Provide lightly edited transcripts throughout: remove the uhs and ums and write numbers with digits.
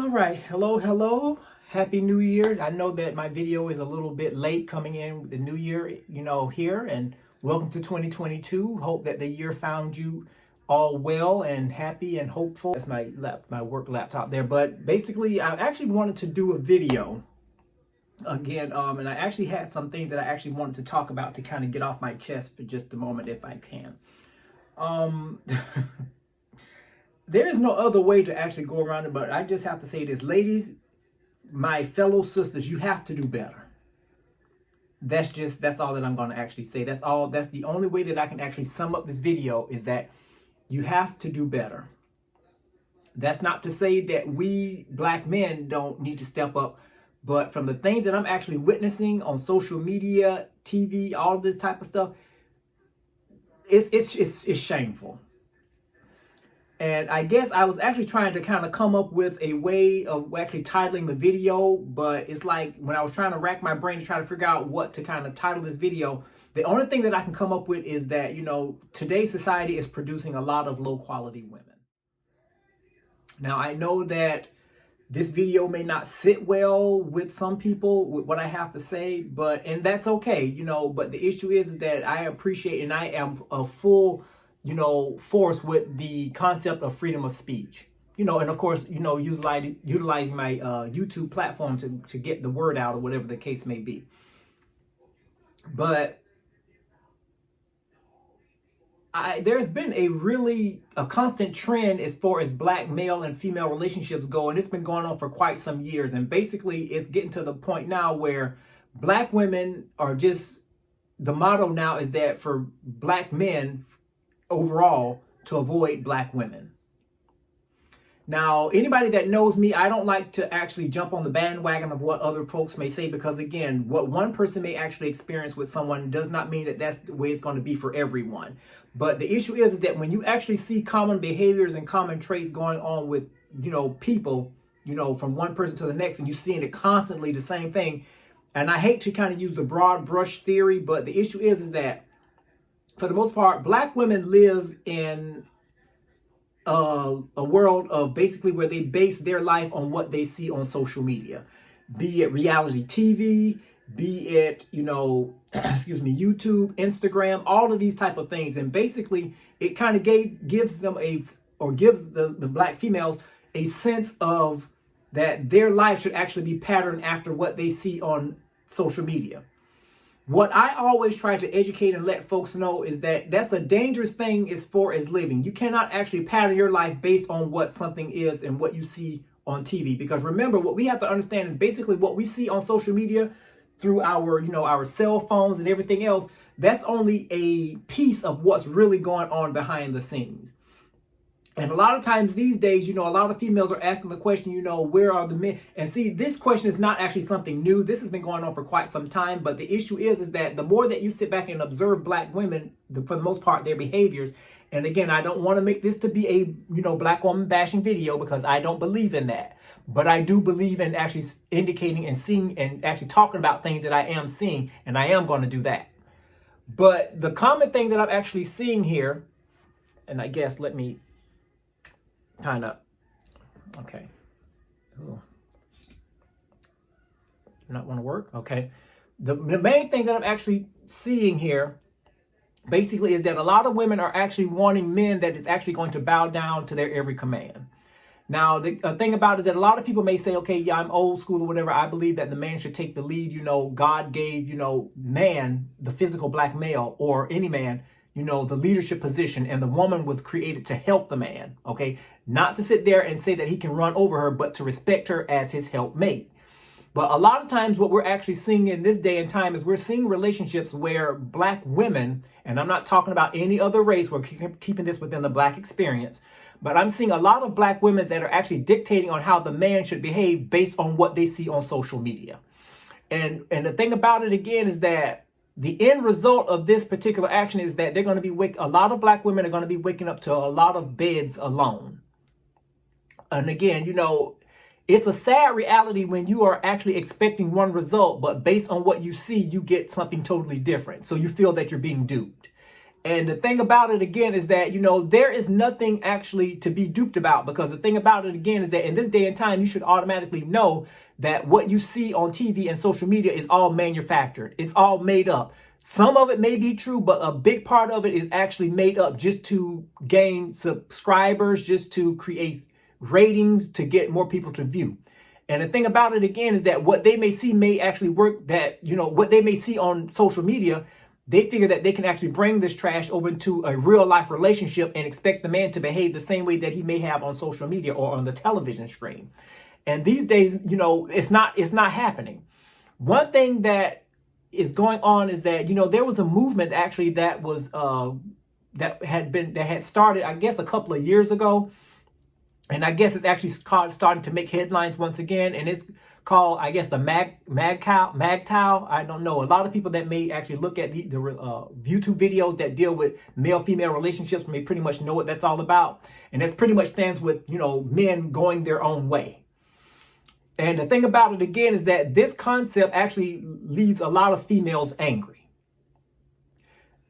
All right, hello. Happy New Year. I know that my video is a little bit late coming in with the new year, here, and welcome to 2022. Hope that the year found you all well and happy and hopeful. That's my work laptop there, but basically I actually wanted to do a video again, and I actually had some things that I actually wanted to talk about to kind of get off my chest for just a moment if I can. There is no other way to actually go around it, but I just have to say this. Ladies, my fellow sisters, you have to do better. That's all that I'm going to actually say. That's the only way that I can actually sum up this video is that you have to do better. That's not to say that we black men don't need to step up, but from the things that I'm actually witnessing on social media, TV, all this type of stuff, it's shameful. And I guess I was actually trying to kind of come up with a way of actually titling the video, but it's like when I was trying to rack my brain to try to figure out what to kind of title this video, the only thing that I can come up with is that, today's society is producing a lot of low quality women. Now, I know that this video may not sit well with some people with what I have to say, and that's okay, but the issue is that I appreciate and I am a full force with the concept of freedom of speech, and of course, utilizing my YouTube platform to get the word out or whatever the case may be. But there's been a constant trend as far as black male and female relationships go, and it's been going on for quite some years. And basically, it's getting to the point now where black women are the motto now is that for black men overall to avoid black women. Now, anybody that knows me, I don't like to actually jump on the bandwagon of what other folks may say, because again, what one person may actually experience with someone does not mean that that's the way it's going to be for everyone. But the issue is that when you actually see common behaviors and common traits going on with, people, from one person to the next, and you're seeing it constantly the same thing. And I hate to kind of use the broad brush theory, but the issue is that for the most part, black women live in a world of basically where they base their life on what they see on social media, be it reality TV, be it, YouTube, Instagram, all of these type of things. And basically it kind of gives them gives the black females a sense of that their life should actually be patterned after what they see on social media. What I always try to educate and let folks know is that that's a dangerous thing as far as living. You cannot actually pattern your life based on what something is and what you see on TV. Because remember, what we have to understand is basically what we see on social media through our cell phones and everything else. That's only a piece of what's really going on behind the scenes. And a lot of times these days, a lot of females are asking the question, where are the men? And see, this question is not actually something new. This has been going on for quite some time. But the issue is that the more that you sit back and observe black women, for the most part, their behaviors. And again, I don't want to make this to be a, black woman bashing video, because I don't believe in that. But I do believe in actually indicating and seeing and actually talking about things that I am seeing. And I am going to do that. But the common thing that I'm actually seeing here, and I guess let me okay. Ooh. Not want to work? Okay. The main thing that I'm actually seeing here basically is that a lot of women are actually wanting men that is actually going to bow down to their every command. Now, the thing about it is that a lot of people may say, okay, yeah, I'm old school or whatever. I believe that the man should take the lead. God gave, man, the physical black male, or any man, the leadership position, and the woman was created to help the man, okay? Not to sit there and say that he can run over her, but to respect her as his helpmate. But a lot of times what we're actually seeing in this day and time is we're seeing relationships where black women, and I'm not talking about any other race, we're keeping this within the black experience, but I'm seeing a lot of black women that are actually dictating on how the man should behave based on what they see on social media. And the thing about it again is that the end result of this particular action is that they're going to be a lot of black women are going to be waking up to a lot of beds alone. And again, it's a sad reality when you are actually expecting one result, but based on what you see, you get something totally different. So you feel that you're being duped. And the thing about it again is that, there is nothing actually to be duped about, because the thing about it again is that in this day and time, you should automatically know that what you see on TV and social media is all manufactured. It's all made up. Some of it may be true, but a big part of it is actually made up just to gain subscribers, just to create ratings, to get more people to view. And the thing about it again is that what they may see may actually work, that, what they may see on social media, they figure that they can actually bring this trash over into a real life relationship and expect the man to behave the same way that he may have on social media or on the television screen. And these days, it's not happening. One thing that is going on is that, there was a movement actually that was, that had started, I guess, a couple of years ago. And I guess it's actually starting to make headlines once again. And it's called, I guess, the MGTOW. I don't know. A lot of people that may actually look at the YouTube videos that deal with male-female relationships may pretty much know what that's all about. And that's pretty much stands with, men going their own way. And the thing about it again is that this concept actually leaves a lot of females angry.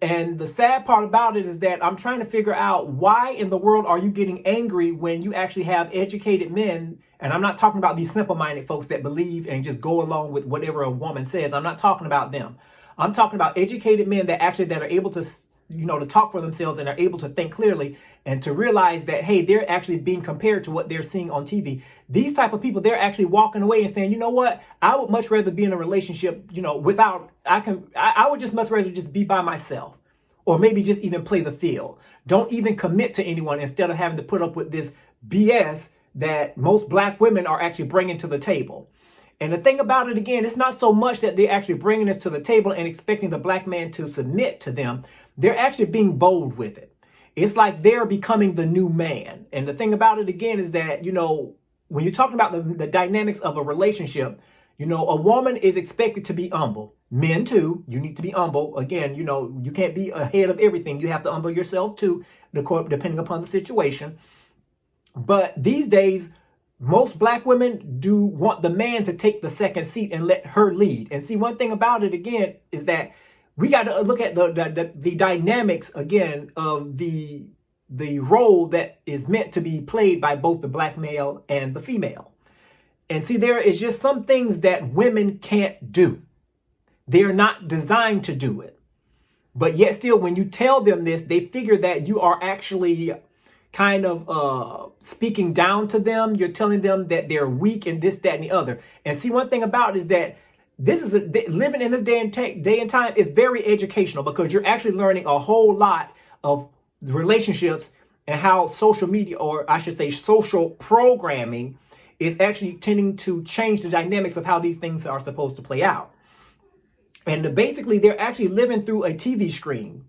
And the sad part about it is that I'm trying to figure out, why in the world are you getting angry when you actually have educated men? And I'm not talking about these simple-minded folks that believe and just go along with whatever a woman says. I'm not talking about them. I'm talking about educated men that are able to, to talk for themselves and are able to think clearly and to realize that, hey, they're actually being compared to what they're seeing on TV. These type of people, they're actually walking away and saying, you know what, I would much rather be in a relationship, I would just much rather just be by myself, or maybe just even play the field. Don't even commit to anyone, instead of having to put up with this BS that most black women are actually bringing to the table. And the thing about it again, it's not so much that they're actually bringing this to the table and expecting the black man to submit to them. They're actually being bold with it. It's like they're becoming the new man. And the thing about it again is that, when you're talking about the dynamics of a relationship, a woman is expected to be humble. Men too, you need to be humble. Again, you can't be ahead of everything. You have to humble yourself too, depending upon the situation. But these days, most black women do want the man to take the second seat and let her lead. And see, one thing about it again is that we got to look at the dynamics again of the role that is meant to be played by both the black male and the female. And see, there is just some things that women can't do. They're not designed to do it. But yet still, when you tell them this, they figure that you are actually kind of speaking down to them. You're telling them that they're weak and this, that, and the other. And see, one thing about it is that living in this day and time is very educational, because you're actually learning a whole lot of relationships and how social media, or I should say social programming, is actually tending to change the dynamics of how these things are supposed to play out. And basically, they're actually living through a TV screen.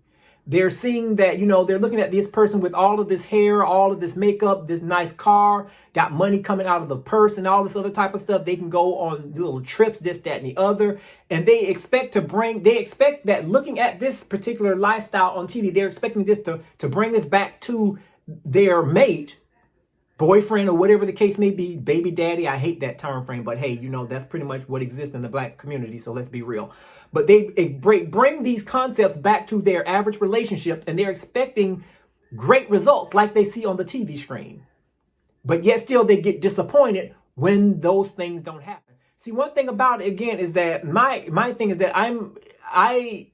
They're seeing that, they're looking at this person with all of this hair, all of this makeup, this nice car, got money coming out of the purse and all this other type of stuff. They can go on little trips, this, that, and the other. And they expect that looking at this particular lifestyle on TV, they're expecting this to bring this back to their mate, boyfriend, or whatever the case may be, baby daddy. I hate that term frame, but hey, that's pretty much what exists in the black community. So let's be real. But they bring these concepts back to their average relationship, and they're expecting great results like they see on the TV screen. But yet still they get disappointed when those things don't happen. See, one thing about it again is that my thing is that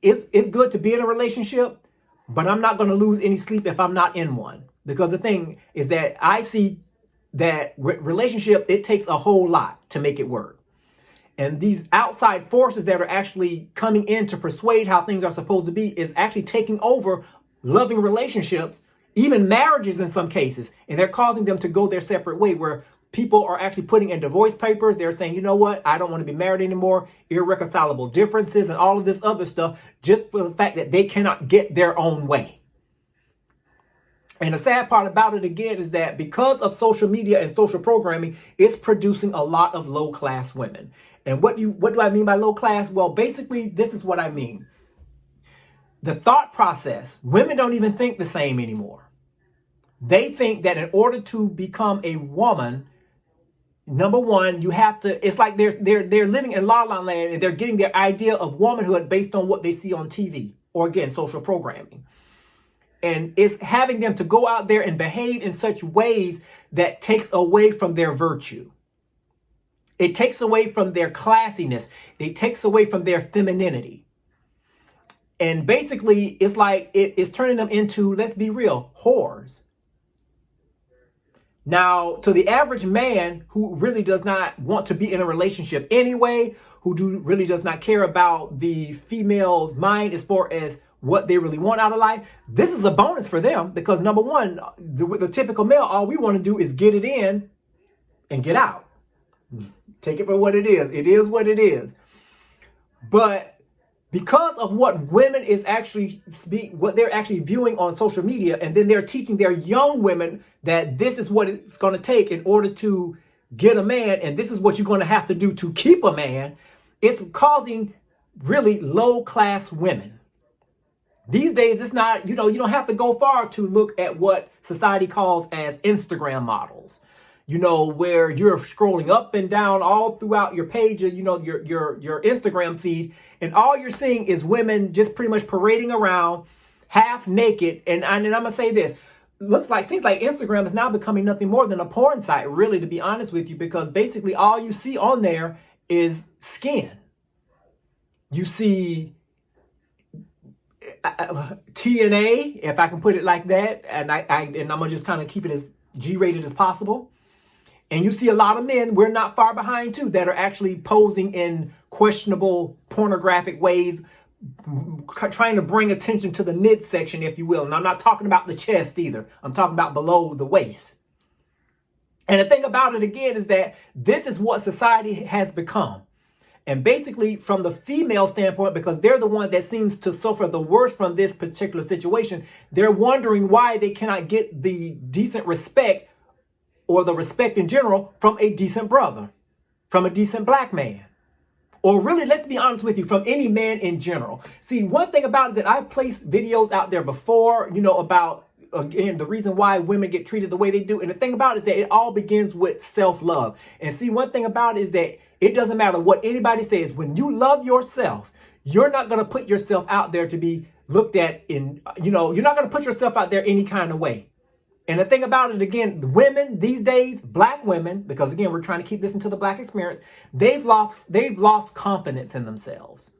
it's good to be in a relationship, but I'm not going to lose any sleep if I'm not in one. Because the thing is that I see that relationship, it takes a whole lot to make it work. And these outside forces that are actually coming in to persuade how things are supposed to be is actually taking over loving relationships, even marriages in some cases. And they're causing them to go their separate way, where people are actually putting in divorce papers. They're saying, you know what, I don't want to be married anymore. Irreconcilable differences and all of this other stuff, just for the fact that they cannot get their own way. And the sad part about it again is that because of social media and social programming, it's producing a lot of low-class women. And what do I mean by low class? Well, basically, this is what I mean. The thought process, women don't even think the same anymore. They think that in order to become a woman, number one, you have to, it's like they're living in la la land, and they're getting their idea of womanhood based on what they see on TV, or again, social programming. And it's having them to go out there and behave in such ways that takes away from their virtue. It takes away from their classiness. It takes away from their femininity. And basically, it's like it's turning them into, let's be real, whores. Now, to the average man who really does not want to be in a relationship anyway, who really does not care about the female's mind as far as what they really want out of life, this is a bonus for them because number one, the typical male, all we want to do is get it in and get out. Take it for what it is. It is what it is. But because of what women is actually what they're actually viewing on social media, and then they're teaching their young women that this is what it's going to take in order to get a man, and this is what you're going to have to do to keep a man, it's causing really low class women. These days, it's not, you don't have to go far to look at what society calls as Instagram models. Where you're scrolling up and down all throughout your page, your Instagram feed, and all you're seeing is women just pretty much parading around half naked. And I'm going to say this, seems like Instagram is now becoming nothing more than a porn site, really, to be honest with you, because basically all you see on there is skin. You see TNA, if I can put it like that, and I'm going to just kind of keep it as G-rated as possible. And you see a lot of men, we're not far behind too, that are actually posing in questionable pornographic ways, trying to bring attention to the midsection, if you will. And I'm not talking about the chest either. I'm talking about below the waist. And the thing about it again is that this is what society has become. And basically from the female standpoint, because they're the one that seems to suffer the worst from this particular situation, they're wondering why they cannot get the decent respect or the respect in general from a decent brother, from a decent black man. Or really, let's be honest with you, from any man in general. See, one thing about it is that I've placed videos out there before, about, again, the reason why women get treated the way they do. And the thing about it is that it all begins with self-love. And see, one thing about it is that it doesn't matter what anybody says. When you love yourself, you're not going to put yourself out there to be looked at in, you're not going to put yourself out there any kind of way. And the thing about it, again, women these days, black women, because again, we're trying to keep this into the black experience, they've lost confidence in themselves.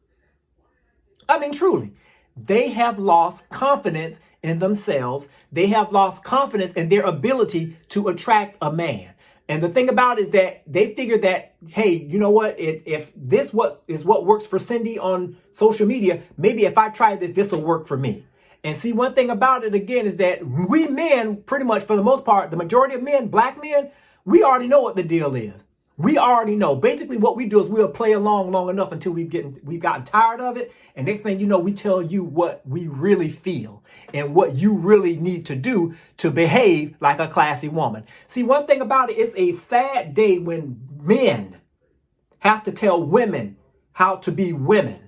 I mean, truly, they have lost confidence in themselves. They have lost confidence in their ability to attract a man. And the thing about it is that they figure that, hey, you know what? If this is what works for Cindy on social media, maybe if I try this will work for me. And see, one thing about it, again, is that we men, pretty much for the most part, the majority of men, black men, we already know what the deal is. We already know. Basically, what we do is we'll play along long enough until we've gotten tired of it. And next thing you know, we tell you what we really feel and what you really need to do to behave like a classy woman. See, one thing about it, it's a sad day when men have to tell women how to be women.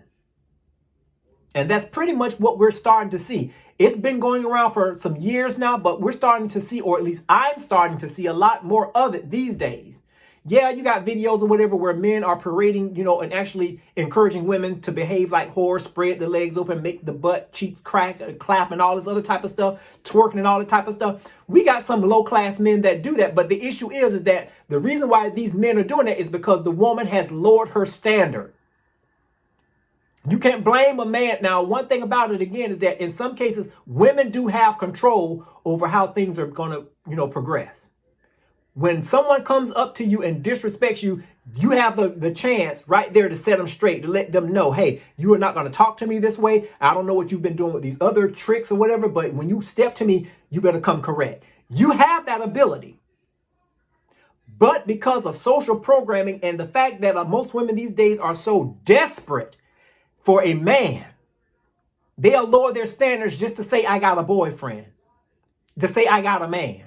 And that's pretty much what we're starting to see. It's been going around for some years now, but we're starting to see, or at least I'm starting to see a lot more of it these days. Yeah, you got videos or whatever where men are parading, and actually encouraging women to behave like whores, spread the legs open, make the butt cheeks crack, clap, and all this other type of stuff, twerking and all that type of stuff. We got some low-class men that do that, but the issue is that the reason why these men are doing that is because the woman has lowered her standard. You can't blame a man. Now, one thing about it, again, is that in some cases, women do have control over how things are going to, progress. When someone comes up to you and disrespects you, you have the chance right there to set them straight, to let them know, hey, you are not going to talk to me this way. I don't know what you've been doing with these other tricks or whatever, but when you step to me, you better come correct. You have that ability. But because of social programming and the fact that most women these days are so desperate for a man, they'll lower their standards just to say, I got a boyfriend, to say I got a man.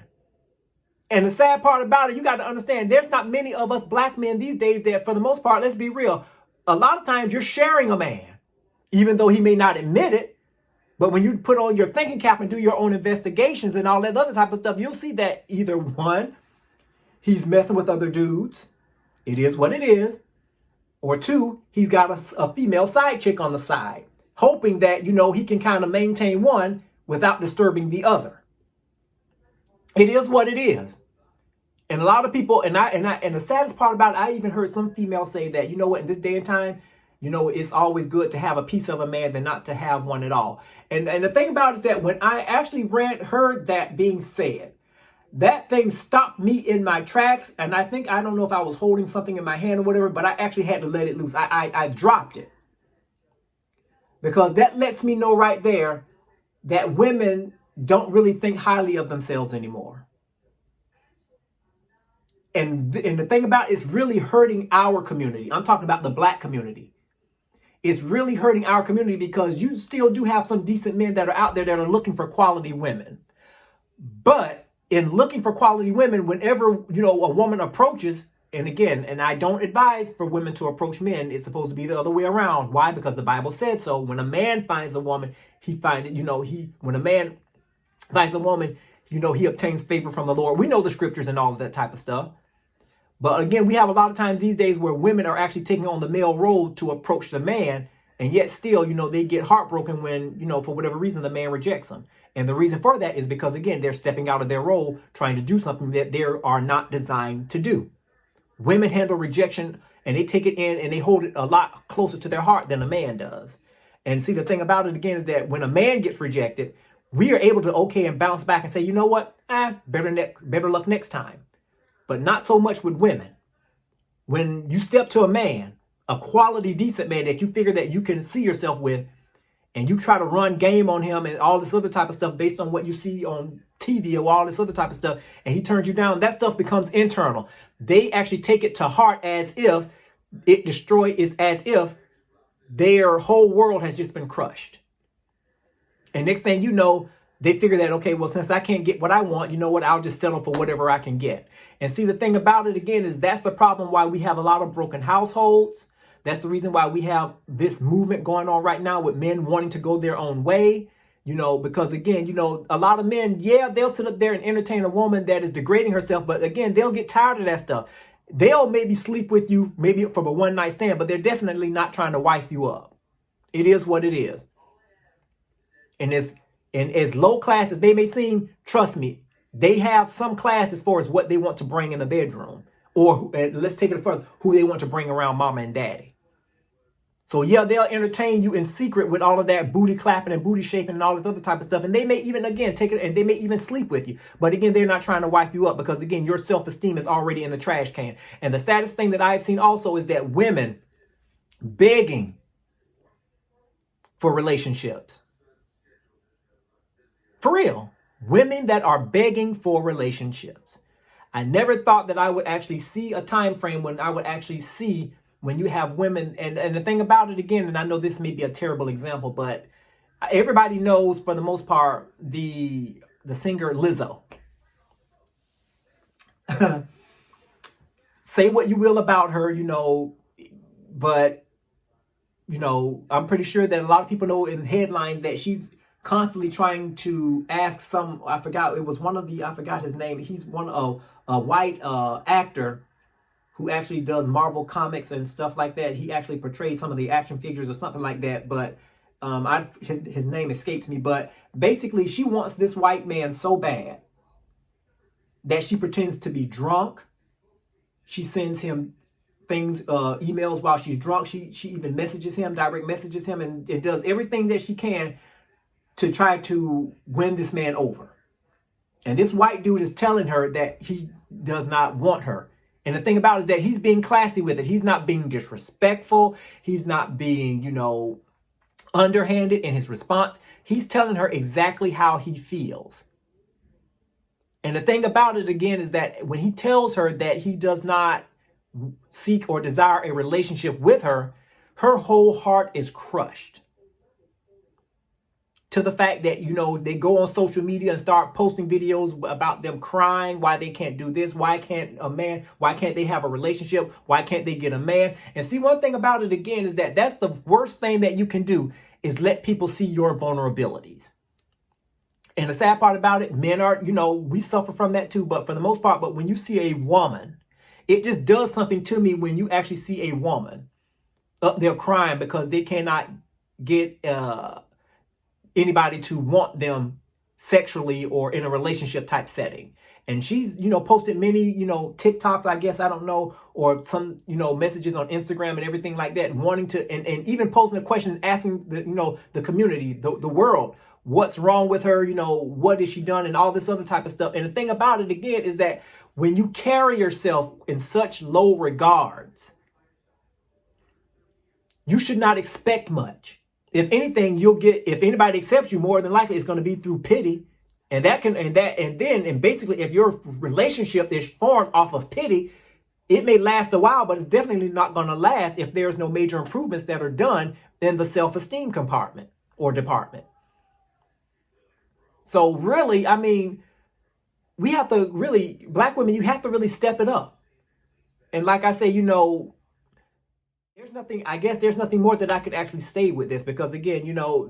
And the sad part about it, you got to understand, there's not many of us black men these days that, for the most part, let's be real, a lot of times you're sharing a man, even though he may not admit it. But when you put on your thinking cap and do your own investigations and all that other type of stuff, you'll see that either one, he's messing with other dudes. It is what it is. Or two, he's got a female side chick on the side, hoping that, he can kind of maintain one without disturbing the other. It is what it is. And a lot of people, and the saddest part about it, I even heard some females say that, you know what, in this day and time, you know, it's always good to have a piece of a man than not to have one at all. And the thing about it is that when I actually heard that being said, that thing stopped me in my tracks. And I don't know if I was holding something in my hand or whatever, but I actually had to let it loose. I dropped it. Because that lets me know right there that women don't really think highly of themselves anymore. And the thing about it, it's really hurting our community. I'm talking about the black community. It's really hurting our community because you still do have some decent men that are out there that are looking for quality women. But in looking for quality women, whenever, you know, a woman approaches, and again, and I don't advise for women to approach men. It's supposed to be the other way around. Why? Because the Bible said so. When a man finds a woman, when a man finds a woman, you know, he obtains favor from the Lord. We know the scriptures and all of that type of stuff. But again, we have a lot of times these days where women are actually taking on the male role to approach the man. And yet still, you know, they get heartbroken when, you know, for whatever reason, the man rejects them. And the reason for that is because, again, they're stepping out of their role, trying to do something that they are not designed to do. Women handle rejection and they take it in and they hold it a lot closer to their heart than a man does. And see, the thing about it, again, is that when a man gets rejected, we are able to and bounce back and say, you know what, better luck next time. But not so much with women. When you step to a man, a quality, decent man that you figure that you can see yourself with, and you try to run game on him and all this other type of stuff based on what you see on TV or all this other type of stuff, and he turns you down, that stuff becomes internal. They actually take it to heart as if their whole world has just been crushed. And next thing you know, they figure that, okay, well, since I can't get what I want, you know what, I'll just settle for whatever I can get. And see, the thing about it, again, is that's the problem why we have a lot of broken households. That's the reason why we have this movement going on right now with men wanting to go their own way. You know, because again, you know, a lot of men, yeah, they'll sit up there and entertain a woman that is degrading herself. But again, they'll get tired of that stuff. They'll maybe sleep with you, maybe for a one night stand, but they're definitely not trying to wife you up. It is what it is. And as low class as they may seem, trust me, they have some class as far as what they want to bring in the bedroom. Or let's take it further, who they want to bring around mama and daddy. So yeah, they'll entertain you in secret with all of that booty clapping and booty shaking and all this other type of stuff. And they may even, again, take it and they may even sleep with you. But again, they're not trying to wipe you up because, again, your self-esteem is already in the trash can. And the saddest thing that I've seen also is that women begging for relationships. For real. Women that are begging for relationships. I never thought that I would actually see a time frame when I would actually see when you have women, and the thing about it, again, and I know this may be a terrible example, but everybody knows, for the most part, the singer Lizzo. Say what you will about her, you know, but, you know, I'm pretty sure that a lot of people know in headlines that she's constantly trying to ask I forgot his name. He's one of a white actor who actually does Marvel comics and stuff like that. He actually portrays some of the action figures or something like that. But his name escapes me. But basically, she wants this white man so bad that she pretends to be drunk. She sends him things, emails while she's drunk. She even messages him, direct messages him, and it does everything that she can to try to win this man over. And this white dude is telling her that he does not want her. And the thing about it is that he's being classy with it. He's not being disrespectful. He's not being, you know, underhanded in his response. He's telling her exactly how he feels. And the thing about it, again, is that when he tells her that he does not seek or desire a relationship with her, her whole heart is crushed. To the fact that, you know, they go on social media and start posting videos about them crying, why they can't do this, why can't they have a relationship, why can't they get a man? And see, one thing about it, again, is that that's the worst thing that you can do, is let people see your vulnerabilities. And the sad part about it, men are, you know, we suffer from that too, but for the most part, but when you see a woman, it just does something to me when you actually see a woman up there crying because they cannot get anybody to want them sexually or in a relationship type setting. And she's, posted many, TikToks, I guess, I don't know, or some, messages on Instagram and everything like that, wanting to, and even posting a question, asking the community, the world, what's wrong with her, what has she done, and all this other type of stuff. And the thing about it, again, is that when you carry yourself in such low regards, you should not expect much. If anything, if anybody accepts you, more than likely it's going to be through pity. And basically, if your relationship is formed off of pity, it may last a while, but it's definitely not going to last if there's no major improvements that are done in the self-esteem compartment or department. So really, I mean, black women, you have to really step it up. And like I say, there's nothing more that I could actually say with this, because again,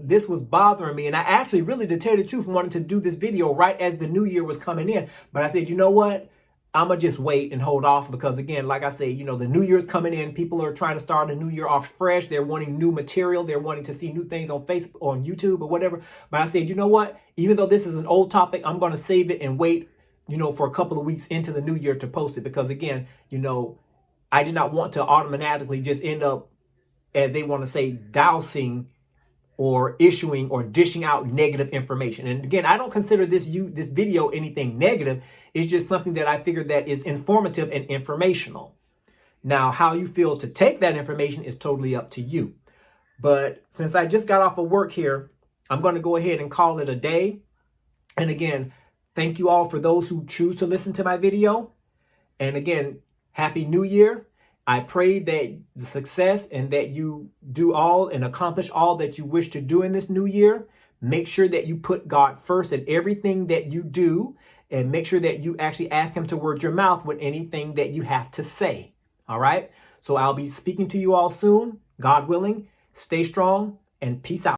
this was bothering me. And I actually really, to tell the truth, wanted to do this video right as the new year was coming in. But I said, you know what? I'm going to just wait and hold off, because again, like I say, the new year's coming in. People are trying to start a new year off fresh. They're wanting new material. They're wanting to see new things on Facebook, on YouTube or whatever. But I said, you know what? Even though this is an old topic, I'm going to save it and wait, for a couple of weeks into the new year to post it. Because again, I did not want to automatically just end up, as they want to say, dousing or issuing or dishing out negative information. And again, I don't consider this video anything negative. It's just something that I figured that is informative and informational. Now, how you feel to take that information is totally up to you. But since I just got off of work here, I'm going to go ahead and call it a day. And again, thank you all for those who choose to listen to my video. And again, Happy New Year. I pray that the success and that you do all and accomplish all that you wish to do in this new year. Make sure that you put God first in everything that you do, and make sure that you actually ask him to word your mouth with anything that you have to say. All right. So I'll be speaking to you all soon. God willing, stay strong and peace out.